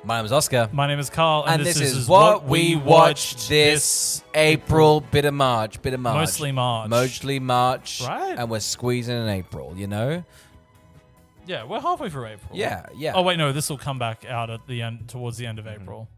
My name is Oscar. My name is Carl. And this is what we watched this April, bit of March. Mostly March. Right. And we're squeezing in April, you know? Yeah, we're halfway through April. Yeah. Oh, wait, no, this will come back out at the end, towards the end of April.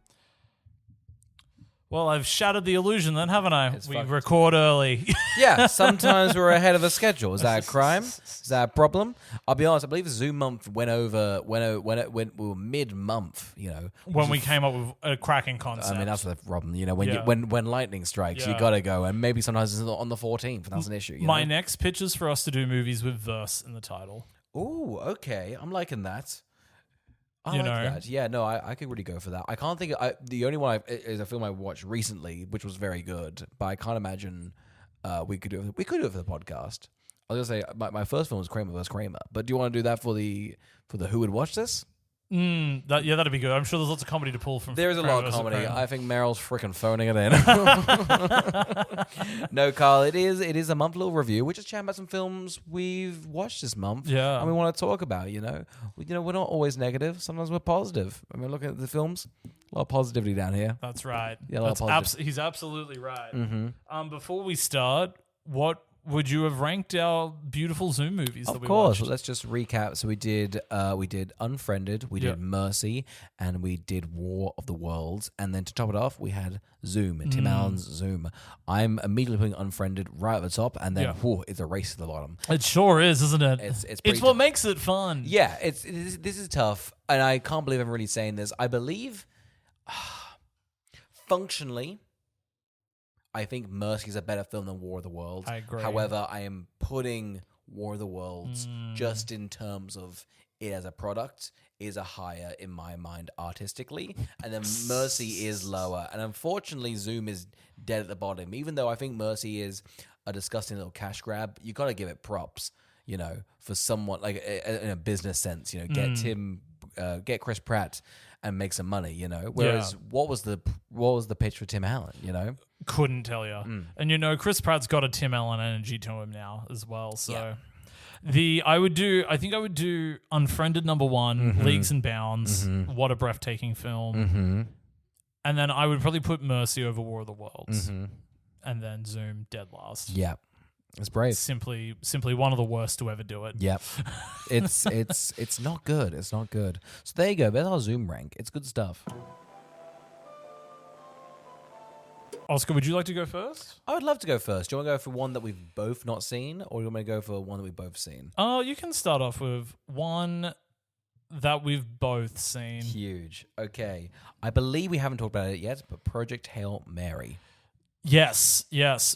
Well, I've shattered the illusion then, haven't I? We record early. Yeah, sometimes we're ahead of the schedule. Is that a crime? Is that a problem? I'll be honest, I believe Zoom month went we were mid-month, you know. When we came up with a cracking concept. I mean, that's the problem, you know, when lightning strikes, you gotta go, and maybe sometimes it's on the 14th, that's an issue. My next pitch is for us to do movies with verse in the title. Ooh, okay. I'm liking that. I like that. Yeah, no, I could really go for that. I can't think. The only one is a film I watched recently, which was very good, but I can't imagine we could do it for the podcast. I was gonna say my first film was Kramer vs. Kramer, but do you want to do that for the who would watch this? That'd be good. I'm sure there's lots of comedy to pull from. There is a lot of comedy. I think Meryl's freaking phoning it in. No, Carl, it is a month little review. We're just chatting about some films we've watched this month. Yeah, and we want to talk about. You know, we're not always negative. Sometimes we're positive. I mean, looking at the films, a lot of positivity down here. That's right. Yeah, he's absolutely right. Mm-hmm. Before we start, what would you have ranked our beautiful Zoom movies that we watched? Of course. Well, let's just recap. So we did Unfriended, we did Mercy, and we did War of the Worlds. And then to top it off, we had Zoom, Tim Allen's Zoom. I'm immediately putting Unfriended right at the top, and then it's a race to the bottom. It sure is, isn't it? It's what makes it fun. Yeah, this is tough, and I can't believe I'm really saying this. I believe, functionally, I think Mercy is a better film than War of the Worlds. I agree. However, I am putting War of the Worlds just in terms of it as a product is a higher in my mind artistically, and then Mercy is lower. And unfortunately, Zoom is dead at the bottom. Even though I think Mercy is a disgusting little cash grab, you got to give it props, you know, for someone like in a business sense. You know, get Chris Pratt and make some money. You know, whereas what was the pitch for Tim Allen? You know. Couldn't tell you. And you know, Chris Pratt's got a Tim Allen energy to him now as well. So I think I would do Unfriended #1, Leagues and Bounds. What a breathtaking film. And then I would probably put Mercy over War of the Worlds. And then Zoom dead last. Yeah. It's brave. Simply one of the worst to ever do it. Yep. It's not good. It's not good. So there you go. There's our Zoom rank. It's good stuff. Oscar, would you like to go first? I would love to go first. Do you want to go for one that we've both not seen, or do you want me to go for one that we've both seen? Oh, you can start off with one that we've both seen. Huge. Okay. I believe we haven't talked about it yet, but Project Hail Mary. Yes.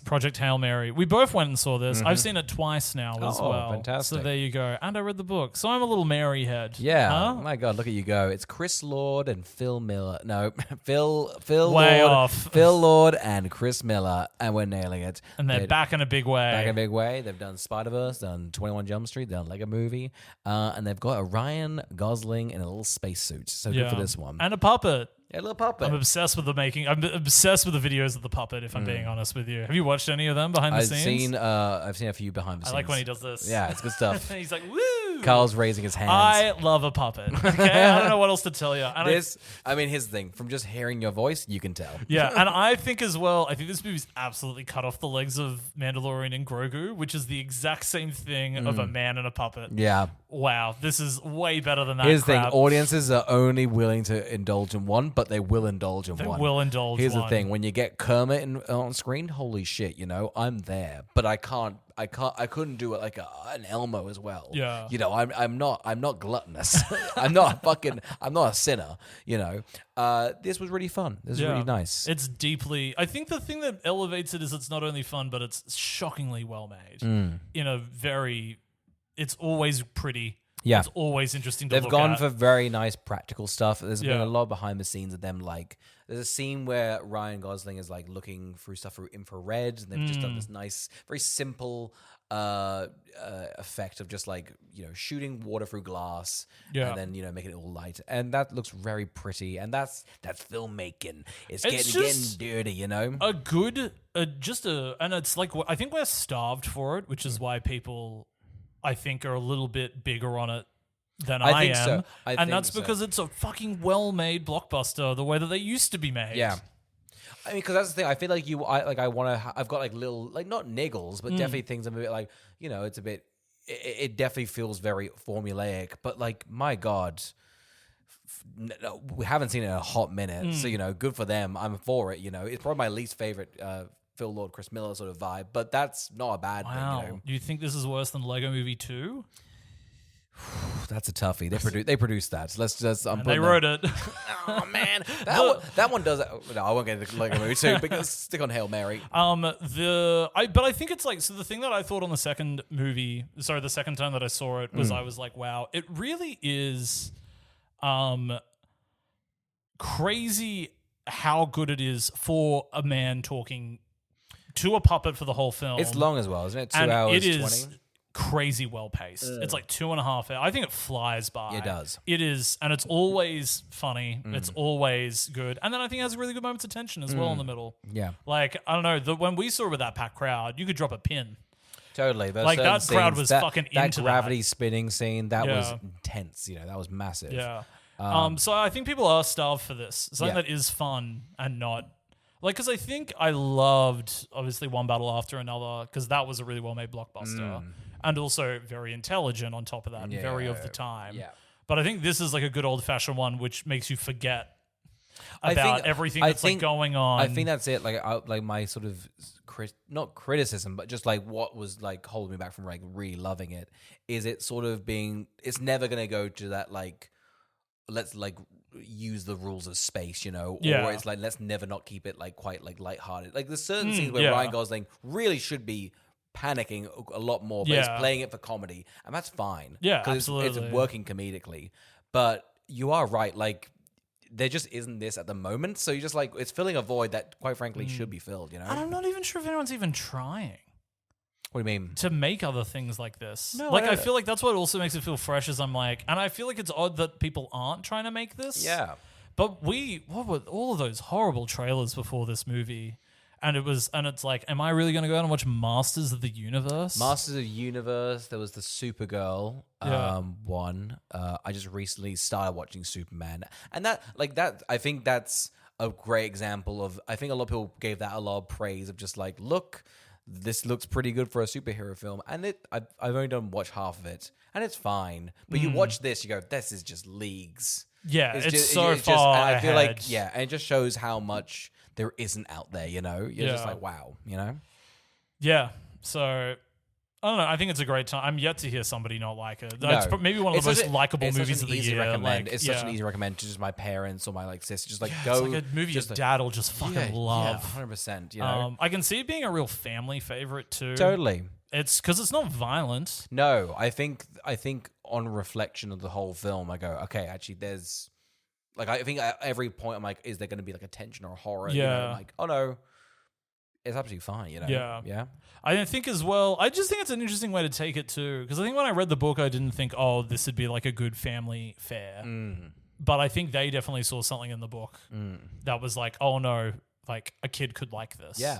Project Hail Mary. We both went and saw this. I've seen it twice now as well. Oh, fantastic. So there you go. And I read the book. So I'm a little Mary head. Yeah. Huh? Oh my God, look at you go. It's Chris Lord and Phil Miller. No, Phil Way Lord. off. Phil Lord and Chris Miller. And we're nailing it. And they're back in a big way. They've done Spider-Verse, done 21 Jump Street, done Lego Movie. And they've got a Ryan Gosling in a little spacesuit. So good for this one. And a puppet. Yeah, a little puppet. I'm obsessed with the videos of the puppet, if I'm being honest with you. Have you watched any of them behind the scenes? I've seen a few behind the scenes. I like when he does this. Yeah, it's good stuff. He's like, woo! Carl's raising his hands. I love a puppet. Okay? I don't know what else to tell you. Here's the thing. From just hearing your voice, you can tell. Yeah, and I think as well, this movie's absolutely cut off the legs of Mandalorian and Grogu, which is the exact same thing of a man and a puppet. Yeah. Wow, this is way better than that. Here's the thing. Audiences are only willing to indulge in one, but they will indulge in one. They will indulge Here's one. the thing. When you get Kermit on screen, holy shit, you know, I'm there. But I couldn't do it like an Elmo as well. Yeah. You know, I'm not gluttonous. I'm not a sinner, you know. This was really fun. This is really nice. It's deeply, I think the thing that elevates it is it's not only fun, but it's shockingly well made. It's always pretty. Yeah. It's always interesting to look at. They've gone for very nice practical stuff. There's been a lot behind the scenes of them. Like, there's a scene where Ryan Gosling is like looking through stuff through infrared, and they've just done this nice, very simple effect of just like, you know, shooting water through glass and then, you know, making it all light. And that looks very pretty. And that's filmmaking. It's getting dirty, you know? And it's like, I think we're starved for it, which is why people, I think, are a little bit bigger on it than I think am. so. I and think that's so. because it's a fucking well-made blockbuster the way that they used to be made. Yeah. I mean, because that's the thing. I feel like I want to. I've got like little, like not niggles, but definitely things. I'm a bit like, it's a bit. It definitely feels very formulaic. But like, my God, no, we haven't seen it in a hot minute. So good for them. I'm for it. It's probably my least favorite Phil Lord, Chris Miller sort of vibe. But that's not a bad thing. Do you think this is worse than Lego Movie 2? That's a toughie. They produced that. So let's just. They wrote it. Oh man, that one does. No, I won't get into Lego Movie 2 because stick on Hail Mary. But I think it's like, so the thing that I thought on the second time that I saw it was I was like, wow, it really is crazy how good it is for a man talking to a puppet for the whole film. It's long as well, isn't it? 2 and hours it is 20. Crazy well paced. It's like 2.5 hours. I think it flies by. It does. It is, and it's always funny. It's always good, and then I think it has really good moments of tension as well in the middle. Yeah, like I don't know. When we saw it with that packed crowd, you could drop a pin. totally. There's Like that certain crowd scenes, was that, fucking that into gravity spinning scene. That was Yeah. intense. That was massive. Yeah. So I think people are starved for this. Something Yeah. that is fun and not. Like, because I think I loved, obviously, One Battle After Another, because that was a really well-made blockbuster. And also very intelligent on top of that, and very of the time. Yeah. But I think this is like a good old-fashioned one, which makes you forget about everything that's like going on. I think that's it. Like my sort of not criticism, but just like what was like holding me back from like really loving it is it sort of being. It's never gonna go to that like. Let's like use the rules of space, or it's like let's never not keep it like quite like lighthearted. Like there's certain scenes where Ryan Gosling really should be panicking a lot more, but he's playing it for comedy, and that's fine. Yeah, because absolutely. it's working comedically. But you are right, like there just isn't this at the moment, so you just like it's filling a void that quite frankly should be filled. And I'm not even sure if anyone's even trying. What do you mean? To make other things like this. No, like I feel like that's what also makes it feel fresh is I'm like, and I feel like it's odd that people aren't trying to make this. Yeah. But what were all of those horrible trailers before this movie? And it's like, am I really going to go out and watch Masters of the Universe? Masters of the Universe. There was the Supergirl one. I just recently started watching Superman, and that I think that's a great example of. I think a lot of people gave that a lot of praise of just like, look, this looks pretty good for a superhero film, and I've only watched half of it, and it's fine. But you watch this, you go, this is just leagues. Yeah, it's just, so it's far just, and I feel ahead. like and it just shows how much there isn't out there. You're just like, wow, Yeah. So I don't know. I think it's a great time. I'm yet to hear somebody not like it. No. It's maybe one of the most likable movies such of an the easy year. recommend. Like, It's such an easy recommend to just my parents or my like sister. Just like It's go. like a movie your dad will just fucking love. 100%. I can see it being a real family favorite too. Totally. It's because it's not violent. No, I think on reflection of the whole film, I go, okay, actually, there's like I think at every point I'm like, is there going to be like a tension or a horror? Yeah. I'm like, oh no, it's absolutely fine. Yeah. I think as well, I just think it's an interesting way to take it too. Because I think when I read the book, I didn't think, oh, this would be like a good family fare. But I think they definitely saw something in the book that was like, oh no, like a kid could like this. Yeah.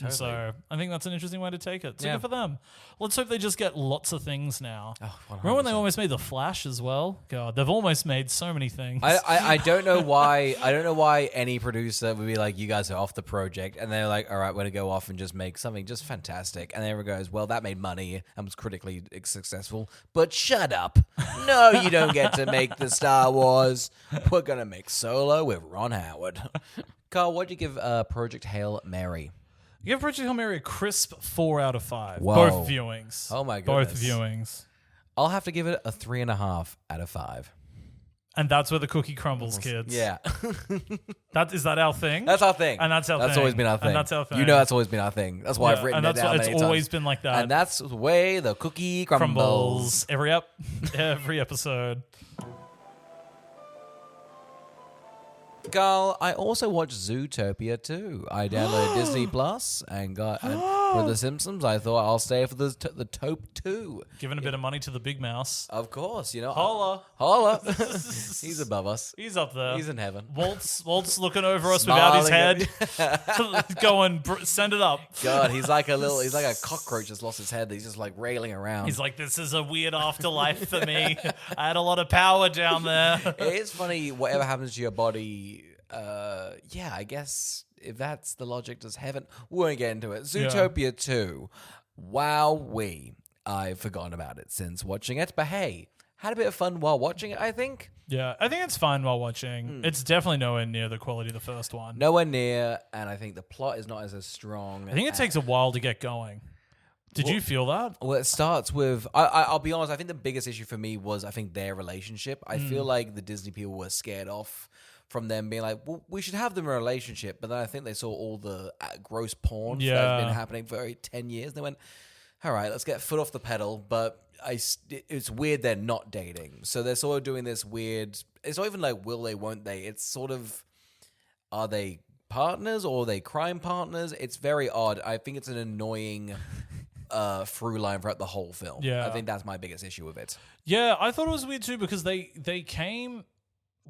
And so I think that's an interesting way to take it. So good for them. Let's hope they just get lots of things now. Oh, Remember when they almost made The Flash as well? God, they've almost made so many things. I don't know why. I don't know why any producer would be like, "You guys are off the project," and they're like, "All right, we're gonna go off and just make something just fantastic." And everyone goes, "Well, that made money and was critically successful." But shut up! No, you don't get to make the Star Wars. We're gonna make Solo with Ron Howard. Carl, what'd you give Project Hail Mary? Give Project Hail Mary a crisp 4 out of 5. Whoa. Both viewings. Oh my goodness. Both viewings. I'll have to give it a 3.5 out of 5. And that's where the cookie crumbles, kids. Yeah. Is that our thing? That's our thing. And that's our That's thing. always been our thing. And that's our thing. That's always been our thing. That's why I've written it down many It's always times. been like that. And that's the way the cookie crumbles. Every episode. Carl, I also watched Zootopia too. I downloaded Disney Plus and got. for The Simpsons. I thought I'll stay for the Tope 2. Giving a bit of money to the big mouse. Of course, you know. Holla. Holla. He's above us. He's up there. He's in heaven. Walt's looking over us without his head. Going, send it up. God, he's like a cockroach that's lost his head. He's just like railing around. He's like, this is a weird afterlife for me. I had a lot of power down there. It is funny, whatever happens to your body, I guess if that's the logic, does heaven... We won't get into it. Zootopia 2. Wowee. I've forgotten about it since watching it, but hey, had a bit of fun while watching it, I think. Yeah, I think it's fine while watching. It's definitely nowhere near the quality of the first one. Nowhere near, and I think the plot is not as strong. I think it takes a while to get going. Did you feel that? Well, it starts with... I'll be honest, I think the biggest issue for me was, I think, their relationship. I feel like the Disney people were scared off from them being like, well, we should have them in a relationship. But then I think they saw all the gross porn that's been happening for 10 years. They went, all right, let's get foot off the pedal. But it's weird they're not dating. So they're sort of doing this weird... It's not even like will they, won't they? It's sort of, are they partners or are they crime partners? It's very odd. I think it's an annoying... through line throughout the whole film. Yeah. I think that's my biggest issue with it. Yeah, I thought it was weird too because they came...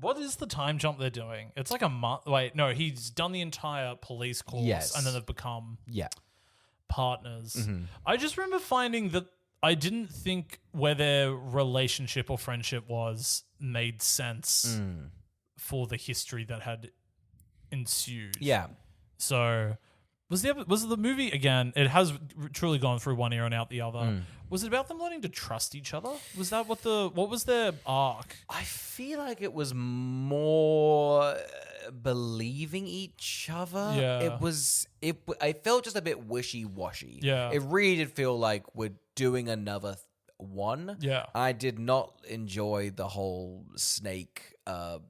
What is the time jump they're doing? It's like a month... Wait, no, he's done the entire police course and then they've become partners. Mm-hmm. I just remember finding that I didn't think where their relationship or friendship was made sense for the history that had ensued. Yeah. So... Was the movie, again, it has truly gone through one ear and out the other. Was it about them learning to trust each other? Was that what was their arc? I feel like it was more believing each other. Yeah. I felt just a bit wishy-washy. Yeah. It really did feel like we're doing another one. Yeah. I did not enjoy the whole snake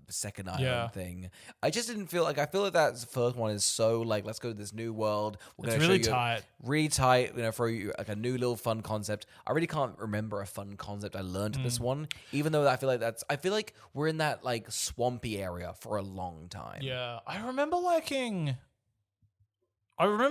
second island thing. I just didn't feel like... I feel like that first one is so like, let's go to this new world. It's really tight. Really tight. We're going to throw you like a new little fun concept. I really can't remember a fun concept I learned this one, even though I feel like we're in that like swampy area for a long time. Yeah. I remember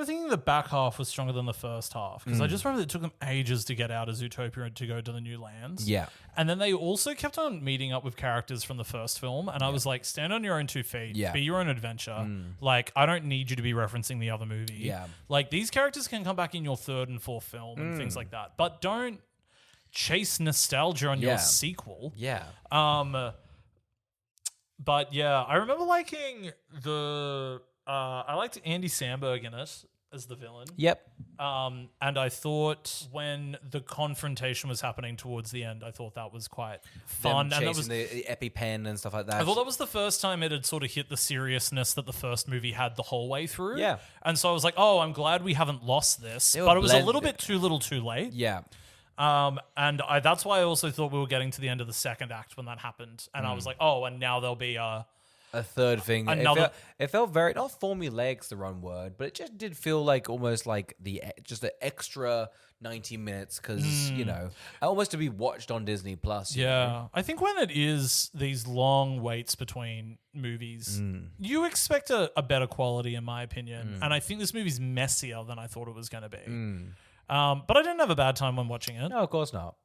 thinking the back half was stronger than the first half because I just remember it took them ages to get out of Zootopia and to go to the new lands. Yeah. And then they also kept on meeting up with characters from the first film. And I was like, stand on your own 2 feet. Yeah. Be your own adventure. Like, I don't need you to be referencing the other movie. Yeah. Like, these characters can come back in your 3rd and 4th film and things like that. But don't chase nostalgia on your sequel. Yeah. But yeah, I remember liking I liked Andy Samberg in it as the villain. Yep. And I thought when the confrontation was happening towards the end, I thought that was quite fun. Them and that was the EpiPen and stuff like that. I thought that was the first time it had sort of hit the seriousness that the first movie had the whole way through. Yeah. And so I was like, oh, I'm glad we haven't lost this. But it was a little bit too little too late. Yeah. And that's why I also thought we were getting to the end of the second act when that happened. And I was like, oh, and now there'll be a third thing. It felt very, not formulaic's the wrong word, but it just did feel like almost like just an extra 90 minutes because, almost to be watched on Disney Plus. Yeah. I think when it is these long waits between movies, you expect a better quality, in my opinion. And I think this movie's messier than I thought it was going to be. But I didn't have a bad time when watching it. No, of course not.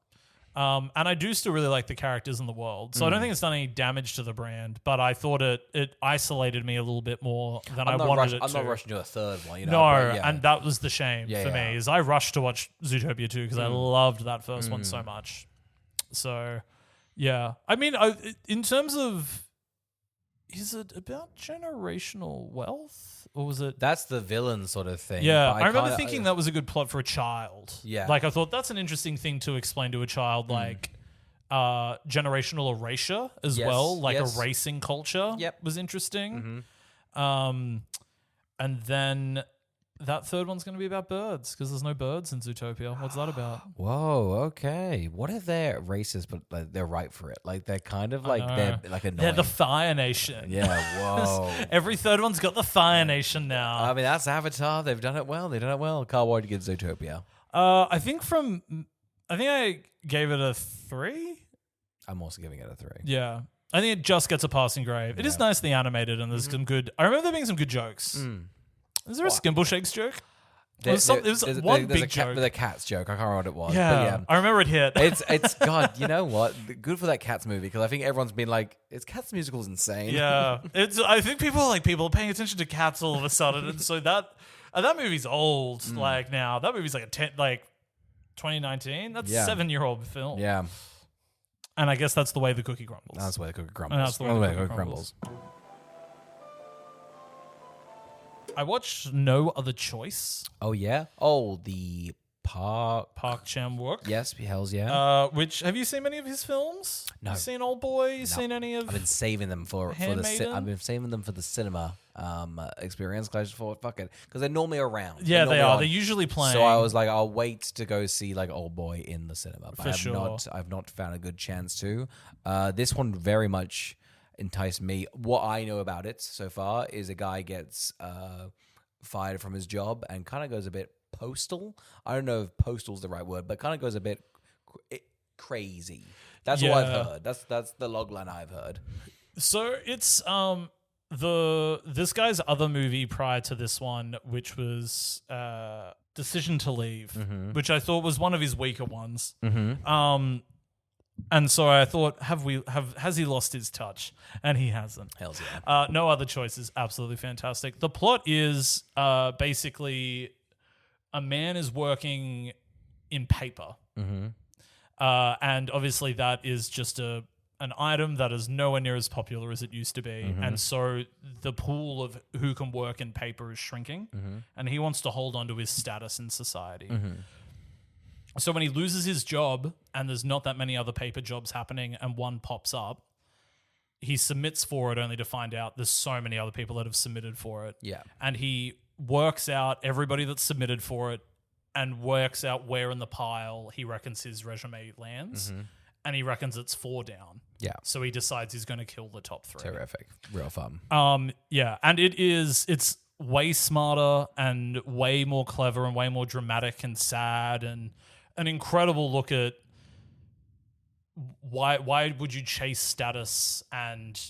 And I do still really like the characters in the world. So I don't think it's done any damage to the brand, but I thought it isolated me a little bit more than I wanted it to. I'm not rushing to a third one, No, and that was the shame for me, is I rushed to watch Zootopia 2 because I loved that first one so much. So, yeah. I mean, in terms of... Is it about generational wealth? Or was it... That's the villain sort of thing. Yeah, I remember thinking that was a good plot for a child. Yeah. Like, I thought that's an interesting thing to explain to a child, like generational erasure as well. Like, erasing culture was interesting. And then that third one's going to be about birds because there's no birds in Zootopia. What's that about? Whoa, okay. What if they're racist, but like, they're right for it? Like, they're kind of like, they're like annoying. They're the Fire Nation. Yeah, whoa. Every third one's got the Fire Nation now. I mean, that's Avatar. They've done it well. Can't wait to get Zootopia. I think I gave it a 3. I'm also giving it a 3. Yeah. I think it just gets a passing grade. It is nicely animated and there's some good... I remember there being some good jokes. Is there a Skimble Shakes joke? It was one big joke. The Cats joke. I can't remember what it was. Yeah, but yeah. I remember it hit. It's God. You know what? Good for that Cats movie because I think everyone's been like, "It's Cats musical's insane." Yeah, I think people are paying attention to Cats all of a sudden, and so that movie's old. Like now, that movie's like 2019. That's a 7-year-old film. Yeah, and I guess that's the way the cookie crumbles. That's the way the cookie crumbles. And that's the way the cookie crumbles. I watched No Other Choice. Oh yeah. Oh, the Park Chan-wook. Yes, hells yeah. Which have you seen many of his films? No. You seen Old Boy? You seen any of? I've been saving them for the cinema experience. Cause I just thought, fuck it, because they're normally around. Yeah, they are. They're usually playing. So I was like, I'll wait to go see like Old Boy in the cinema. But I've not found a good chance to. This one very much enticed me. What I know about it so far is a guy gets fired from his job and kind of goes a bit postal. I don't know if postal's the right word, but kind of goes a bit crazy. That's what I've heard. That's the logline I've heard. So it's this guy's other movie prior to this one, which was Decision to Leave, which I thought was one of his weaker ones. And so I thought, has he lost his touch? And he hasn't. Hells yeah. No Other Choice is absolutely fantastic. The plot is basically a man is working in paper. And obviously that is just an item that is nowhere near as popular as it used to be. And so the pool of who can work in paper is shrinking. And he wants to hold on to his status in society. So when he loses his job and there's not that many other paper jobs happening and one pops up, he submits for it only to find out there's so many other people that have submitted for it. Yeah. And he works out everybody that's submitted for it and works out where in the pile he reckons his resume lands. And he reckons it's 4 down. Yeah. So he decides he's going to kill the top 3. Terrific. Real fun. Yeah. And it's way smarter and way more clever and way more dramatic and sad and an incredible look at why would you chase status and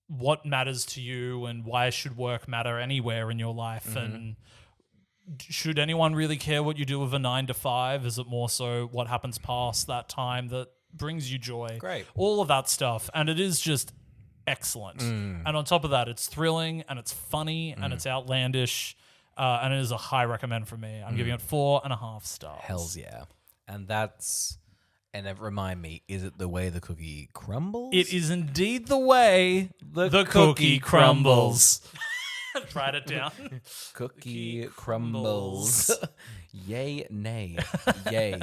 what matters to you and why should work matter anywhere in your life and should anyone really care what you do with a 9 to 5? Is it more so what happens past that time that brings you joy? Great. All of that stuff. And it is just excellent. And on top of that, it's thrilling and it's funny and it's outlandish. And it is a high recommend for me. I'm giving it 4.5 stars. Hells yeah. And remind me, is it the way the cookie crumbles? It is indeed the way the cookie crumbles. Write it down. Cookie crumbles. Yay, nay. Yay.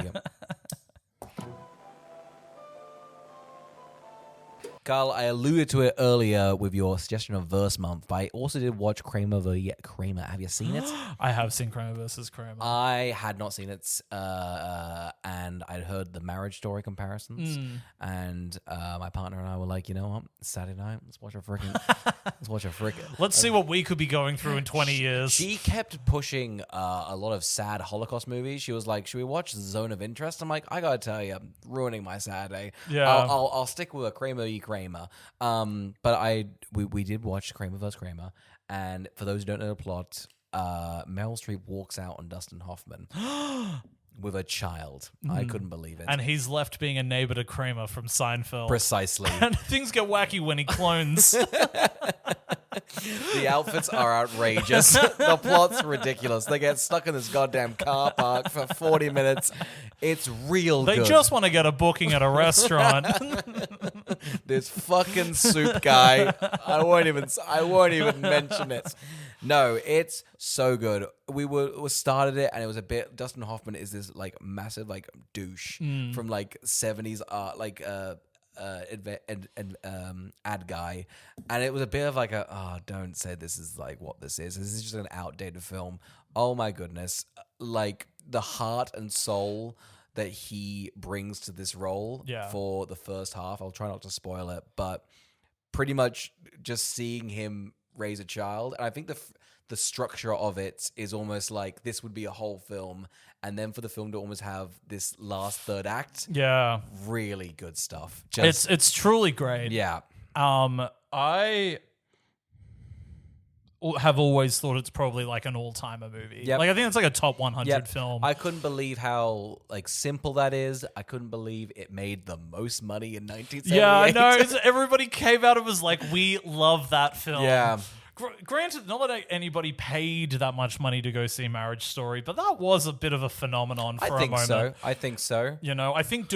Carl, I alluded to it earlier with your suggestion of Verse Month, but I also did watch Kramer v. Kramer. Have you seen it? I have seen Kramer versus Kramer. I had not seen it, and I'd heard the Marriage Story comparisons, and my partner and I were like, you know what? Saturday night, let's watch a freaking. Let's see what we could be going through in 20 years. She kept pushing a lot of sad Holocaust movies. She was like, should we watch Zone of Interest? I'm like, I gotta tell you, ruining my Saturday. Yeah. I'll stick with a Kramer v. Kramer. But we did watch Kramer vs. Kramer, and for those who don't know the plot, Meryl Streep walks out on Dustin Hoffman with a child. I couldn't believe it. And he's left being a neighbor to Kramer from Seinfeld. Precisely. And things get wacky when he clones. The outfits are outrageous. The plot's ridiculous. They get stuck in this goddamn car park for 40 minutes. It's real good. They just want to get a booking at a restaurant. This fucking soup guy. I won't even mention it. No, it's so good. We started it and it was a bit. Dustin Hoffman is this like massive like douche from like 70s ad guy, and it was a bit of like don't say this is like what this is. This is just an outdated film. Oh my goodness, like the heart and soul that he brings to this role for the first half. I'll try not to spoil it, but pretty much just seeing him raise a child, and I think the structure of it is almost like this would be a whole film, and then for the film to almost have this last third act, really good stuff. It's truly great. Yeah. have always thought it's probably like an all-timer movie. Yep. Like I think it's like a top 100 Yep. film. I couldn't believe how like simple that is. I couldn't believe it made the most money in 1978. Yeah, I know. Everybody came out and was like, we love that film. Yeah. Granted, not that anybody paid that much money to go see Marriage Story, but that was a bit of a phenomenon for a moment. I think so. You know, I think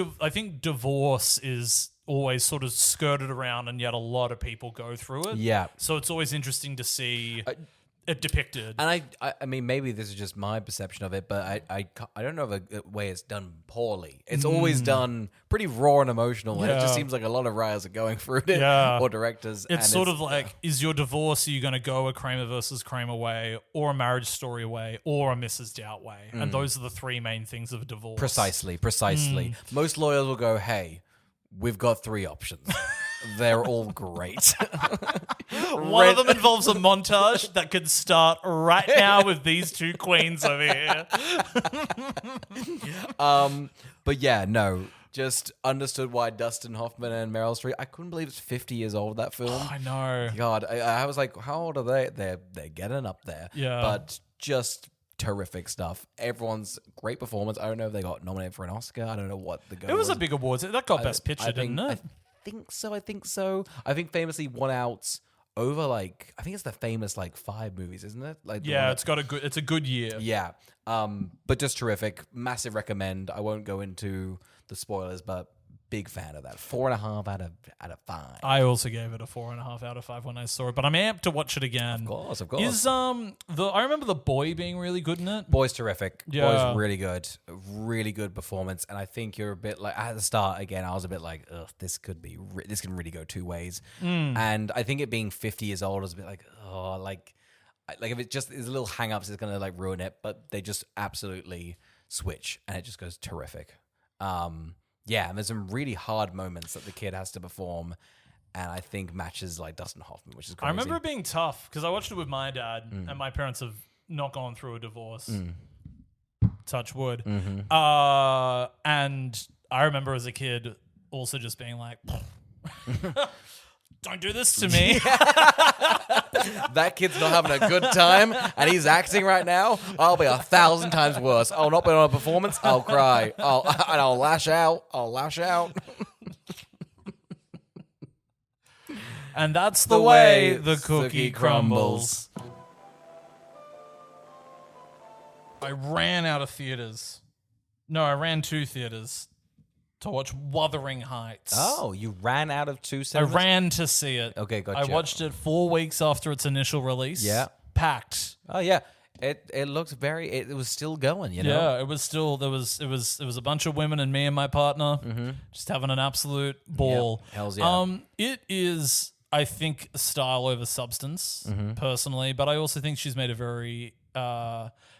divorce is always sort of skirted around, and yet a lot of people go through it. Yeah. So it's always interesting to see it depicted. And I mean, maybe this is just my perception of it, but I don't know of a way it's done poorly. It's always done pretty raw and emotional, and it just seems like a lot of writers are going through it, or directors. It's sort of like, is your divorce, are you going to go a Kramer versus Kramer way, or a Marriage Story way, or a Mrs. Doubt way? And those are the three main things of a divorce. Precisely. Most lawyers will go, hey, we've got three options. They're all great. One of them involves a montage that could start right now with these two queens over here. But yeah, no, just understood why Dustin Hoffman and Meryl Streep. I couldn't believe it's 50 years old, that film. Oh, I know. God, I was like, how old are they? They're getting up there. Yeah. But just terrific stuff. Everyone's great performance. I don't know if they got nominated for an Oscar. I don't know what the go It was a big awards. That got Best Picture, didn't it? I think so. I think famously won out over like, I think it's the famous like 5 movies, isn't it? Like it's a good year. Yeah. But just terrific. Massive recommend. I won't go into the spoilers, but big fan of that. 4.5 out of 5. I also gave it a 4.5 out of 5 when I saw it, but I'm amped to watch it again. Of course. Is I remember the boy being really good in it. Boy's terrific. Yeah. Boy's really good performance. And I think you're a bit like, at the start again, I was a bit like, ugh, this can really go two ways. And I think it being 50 years old is a bit like, oh, like if it just is a little hang-ups, it's gonna like ruin it. But they just absolutely switch, and it just goes terrific. Yeah, and there's some really hard moments that the kid has to perform, and I think matches like Dustin Hoffman, which is crazy. I remember it being tough because I watched it with my dad, and my parents have not gone through a divorce. Touch wood. And I remember as a kid also just being like, don't do this to me. That kid's not having a good time, and he's acting right now. I'll be 1,000 times worse. I'll not be on a performance. I'll cry. I'll lash out. And that's the way the cookie crumbles. I ran out of theaters. No, I ran 2 theaters to watch Wuthering Heights. Oh, you ran out of 2 I cinemas? ran to see it. Okay, gotcha. I watched it 4 weeks after its initial release. Yeah. Packed. Oh yeah, it looks very. It was still going, you know. Yeah, it was still it was a bunch of women and me and my partner just having an absolute ball. Yep. Hells yeah. It is, I think, style over substance personally, but I also think she's made a very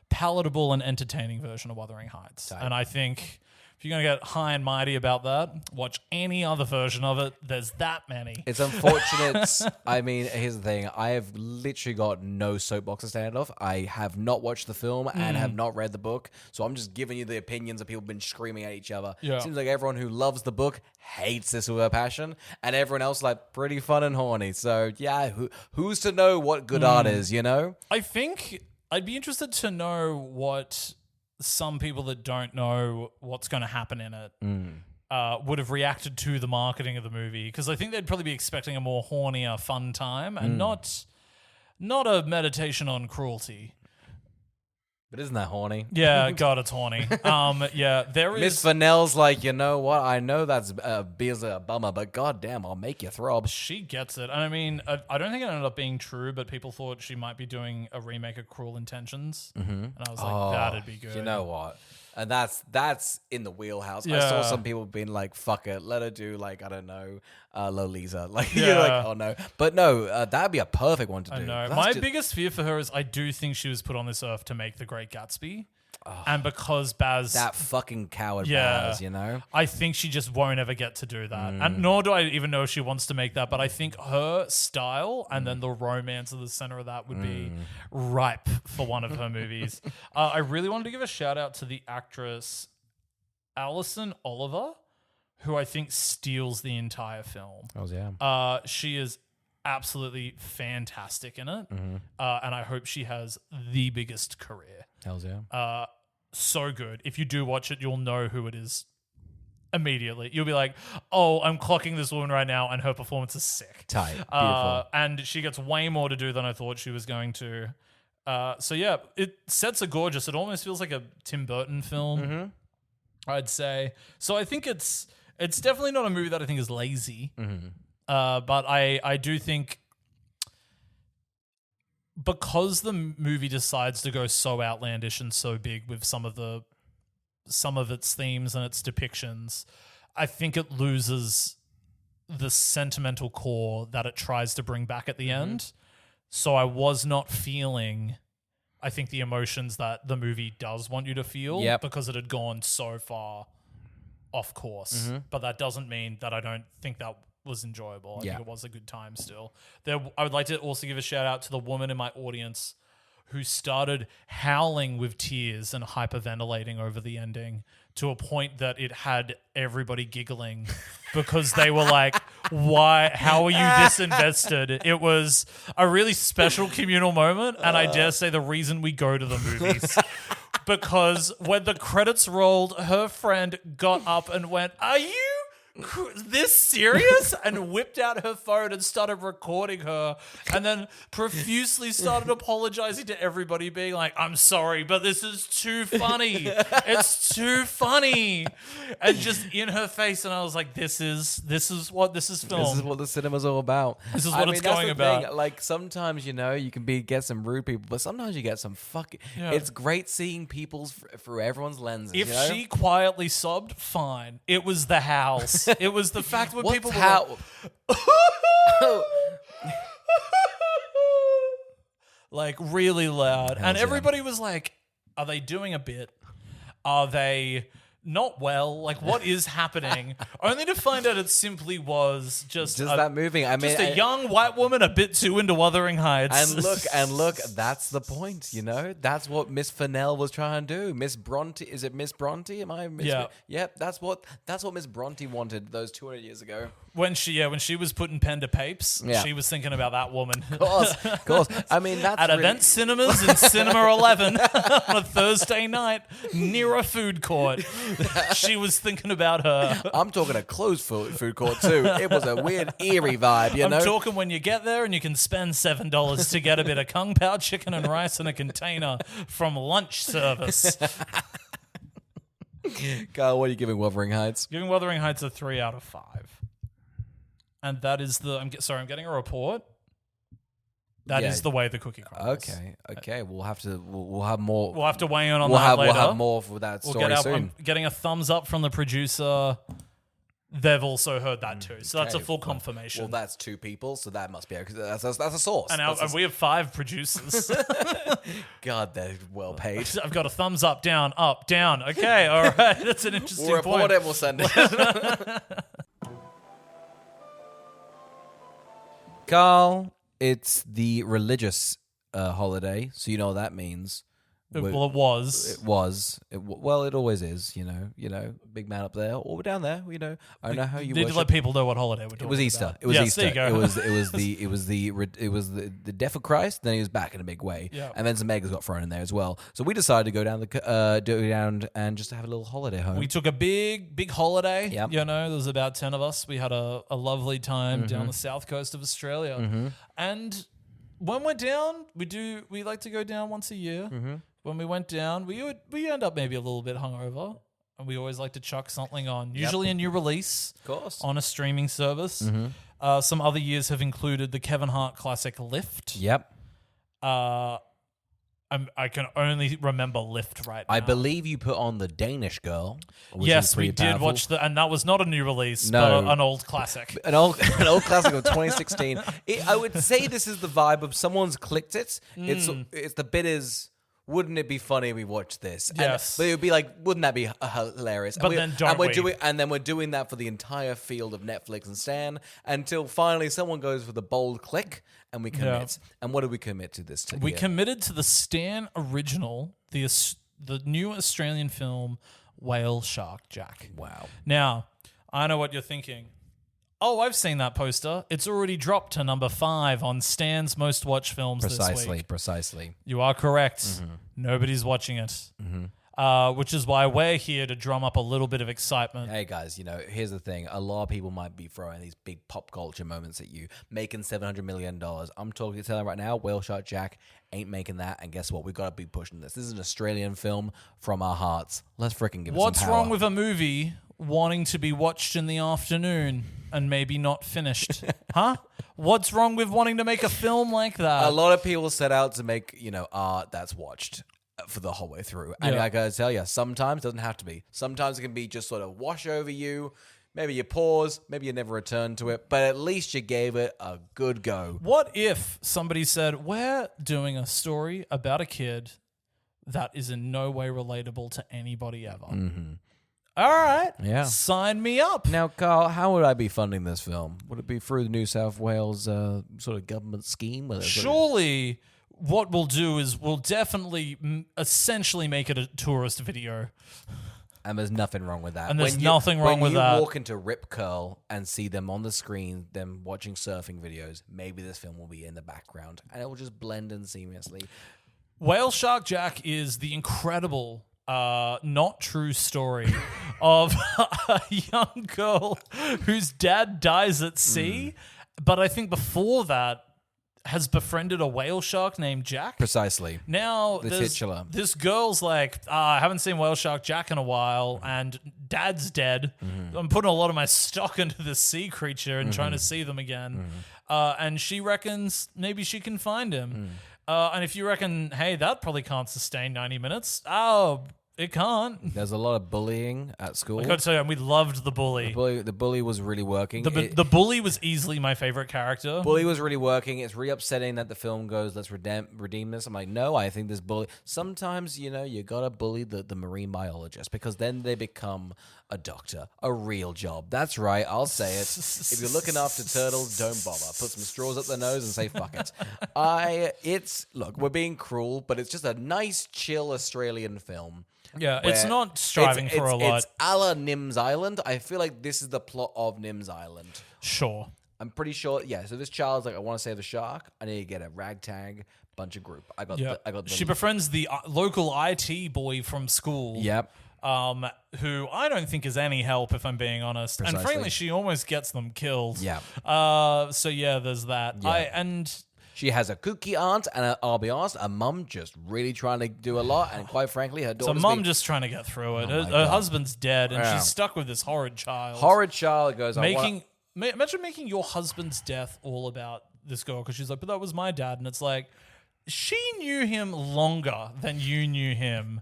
palatable and entertaining version of Wuthering Heights. Tight. And I think if you're going to get high and mighty about that, watch any other version of it. There's that many. It's unfortunate. I mean, here's the thing. I have literally got no soapbox to stand off. I have not watched the film and have not read the book. So I'm just giving you the opinions of people who've been screaming at each other. Yeah. Seems like everyone who loves the book hates this with a passion. And everyone else like pretty fun and horny. So yeah, who's to know what good art is, you know? I think I'd be interested to know what some people that don't know what's going to happen in it would have reacted to the marketing of the movie, because I think they'd probably be expecting a more hornier, fun time and not a meditation on cruelty. But isn't that horny? Yeah, God, it's horny. Yeah, there is. Miss Fennell's like, you know what? I know that's a bummer, but goddamn, I'll make you throb. She gets it. And I mean, I don't think it ended up being true, but people thought she might be doing a remake of Cruel Intentions. And I was like, that'd be good. You know what? And that's in the wheelhouse. I Yeah. saw some people being like, fuck it, let her do like, I don't know, Lolita. Like, you're like, oh no. But no, that'd be a perfect one to do. I know. That's My just- biggest fear for her is I do think she was put on this earth to make The Great Gatsby. And because Baz... that fucking coward Yeah. Baz, you know? I think she just won't ever get to do that. And nor do I even know if she wants to make that, but I think her style and then the romance at the center of that would be ripe for one of her movies. I really wanted to give a shout out to the actress Alison Oliver, who I think steals the entire film. Oh, yeah. She is absolutely fantastic in it. And I hope she has the biggest career. Hells yeah. So good. If you do watch it, you'll know who it is immediately. You'll be like, oh, I'm clocking this woman right now, and her performance is sick. Tight. Beautiful. And she gets way more to do than I thought she was going to. So yeah, sets are gorgeous. It almost feels like a Tim Burton film, I'd say. So I think it's definitely not a movie that I think is lazy. But I do think because the movie decides to go so outlandish and so big with some of its themes and its depictions, I think it loses the sentimental core that it tries to bring back at the end. So I was not feeling, I think, the emotions that the movie does want you to feel because it had gone so far off course. But that doesn't mean that I don't think that was enjoyable. I think it was a good time still. I would like to also give a shout out to the woman in my audience who started howling with tears and hyperventilating over the ending to a point that it had everybody giggling because they were like, why? How are you this invested? It was a really special communal moment, and I dare say the reason we go to the movies. Because when the credits rolled, her friend got up and went, "Are you this serious?" and whipped out her phone and started recording her, and then profusely started apologizing to everybody, being like, "I'm sorry, but this is too funny. It's too funny." And just in her face, and I was like, this is what this is film. This is what the cinema's all about. This is what it's going about. Thing. Like sometimes, you know, you can get some rude people, but sometimes you get some fucking. Yeah. It's great seeing people's through everyone's lenses. If you know? she quietly sobbed, fine. It was the howls. It was the fact when people were like really loud. And everybody was like, are they doing a bit? Are they not well? Like, what is happening? Only to find out it simply was just that movie. I mean, just a young white woman a bit too into Wuthering Heights. And look, that's the point, you know? That's what Miss Fennell was trying to do. Miss Bronte, is it Miss Bronte? Am I Miss? Yeah. Yep, that's what Miss Bronte wanted those 200 years ago. When she was putting pen to papes, she was thinking about that woman. Of course. I mean, that's at Event Cinemas in Cinema 11 on a Thursday night near a food court. She was thinking about her. I'm talking a closed food court too. It was a weird, eerie vibe, you know? I'm talking when you get there and you can spend $7 to get a bit of Kung Pao chicken and rice in a container from lunch service. Carl, what are you giving Wuthering Heights? Giving Wuthering Heights a 3 out of 5. And that is I'm getting a report. That is the way the cookie crumbles. Okay. We'll have more. We'll have to weigh in on that later. We'll have more for that story soon. I'm getting a thumbs up from the producer. They've also heard that too, so that's a full confirmation. Well, that's 2 people, so that must be that's a source. And we have 5 producers. God, they're well paid. I've got a thumbs up, down, up, down. Okay, all right, that's an interesting point. We'll report it. We'll send it. Carl, it's the religious holiday, so you know what that means. Well, it was. It was. Well, it always is. You know, big man up there, or down there. You know, I don't know how you. Need to let people know what holiday we're talking about. It was Easter. About. It was Easter. There you go. It was the death of Christ. Then he was back in a big way, and then some eggs got thrown in there as well. So we decided to go down and just have a little holiday home. We took a big holiday. Yep. You know, there was about 10 of us. We had a lovely time down the south coast of Australia, and when we're down, we like to go down once a year. When we went down, we end up maybe a little bit hungover, and we always like to chuck something on. Usually a new release, of course, on a streaming service. Some other years have included the Kevin Hart classic Lift. Yep. I can only remember Lift right now. I believe you put on the Danish Girl. Yes, we did watch and that was not a new release, but an old classic. An old classic of 2016. I would say this is the vibe of someone's clicked it. It's the bit is. Wouldn't it be funny if we watched this? Yes. But it would be like, wouldn't that be hilarious? But then don't we? And then we're doing that for the entire field of Netflix and Stan until finally someone goes for the bold click and we commit. Yeah. And what do we commit to this? We committed to the Stan original, the new Australian film, Whale Shark Jack. Wow. Now, I know what you're thinking. Oh, I've seen that poster. It's already dropped to number 5 on Stan's most watched films this week. Precisely. You are correct. Nobody's watching it. Which is why we're here to drum up a little bit of excitement. Hey guys, here's the thing. A lot of people might be throwing these big pop culture moments at you, making $700 million. I'm talking to you right now, Whale Shark Jack ain't making that, and guess what? We've got to be pushing this. This is an Australian film from our hearts. Let's freaking give it some What's power. wrong with a movie wanting to be watched in the afternoon and maybe not finished? Huh? What's wrong with wanting to make a film like that? A lot of people set out to make, art that's watched for the whole way through. And I gotta tell you, sometimes it doesn't have to be. Sometimes it can be just sort of wash over you. Maybe you pause, maybe you never return to it, but at least you gave it a good go. What if somebody said, we're doing a story about a kid that is in no way relatable to anybody ever? All right. Yeah. Sign me up. Now, Carl, how would I be funding this film? Would it be through the New South Wales sort of government scheme? Surely what we'll do is we'll definitely essentially make it a tourist video. And there's nothing wrong with that. And there's nothing wrong with that. When you walk into Rip Curl and see them on the screen, them watching surfing videos, maybe this film will be in the background and it will just blend in seamlessly. Whale Shark Jack is the incredible, not true story of a young girl whose dad dies at sea. But I think before that, has befriended a whale shark named Jack. Precisely. Now, the titular. This girl's like, I haven't seen Whale Shark Jack in a while, and Dad's dead. I'm putting a lot of my stock into this sea creature and trying to see them again. And she reckons maybe she can find him. And if you reckon, hey, that probably can't sustain 90 minutes, it can't. There's a lot of bullying at school. I got to tell you, we loved the bully. The bully was really working. The bully was easily my favorite character. Bully was really working. It's really upsetting that the film goes, let's redeem this. I'm like, no, I think this bully... Sometimes, you gotta bully the marine biologist because then they become a doctor, a real job. That's right, I'll say it. If you're looking after turtles, don't bother. Put some straws up their nose and say, fuck it. Look, we're being cruel, but it's just a nice, chill Australian film. Yeah, it's not striving for a lot. It's a la Nim's Island. I feel like this is the plot of Nim's Island. Sure. I'm pretty sure. Yeah. So this child's like, I want to save the shark. I need to get a ragtag bunch of group. I got. She befriends the local IT boy from school. Yep. Who I don't think is any help, if I'm being honest. Precisely. And frankly, she almost gets them killed. Yeah. So yeah, there's that. Yeah. She has a kooky aunt, and I'll be honest, a mum just really trying to do a lot, and quite frankly, her daughter's... So mum just trying to get through it. Her husband's dead, and she's stuck with this horrid child. Horrid child goes... Imagine making your husband's death all about this girl, because she's like, but that was my dad, and it's like, she knew him longer than you knew him.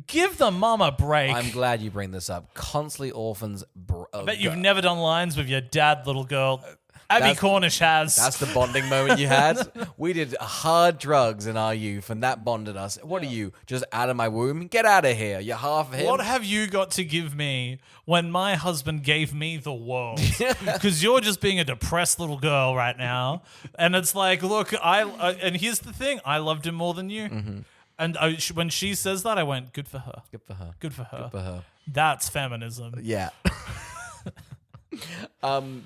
Give the mum a break. I'm glad you bring this up. Constantly orphans... I bet you've never done lines with your dad, little girl. Abby Cornish has. That's the bonding moment you had. We did hard drugs in our youth, and that bonded us. What are you, just out of my womb? Get out of here. You're half of him. What have you got to give me when my husband gave me the world? Because you're just being a depressed little girl right now. And it's like, look, and here's the thing. I loved him more than you. Mm-hmm. And when she says that, I went, good for her. Good for her. Good for her. Good for her. That's feminism. Yeah.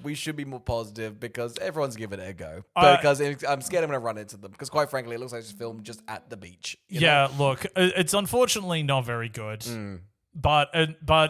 We should be more positive because everyone's giving it a go. Because I'm scared I'm going to run into them. Because quite frankly, it looks like it's filmed just at the beach. You know? Look, it's unfortunately not very good. But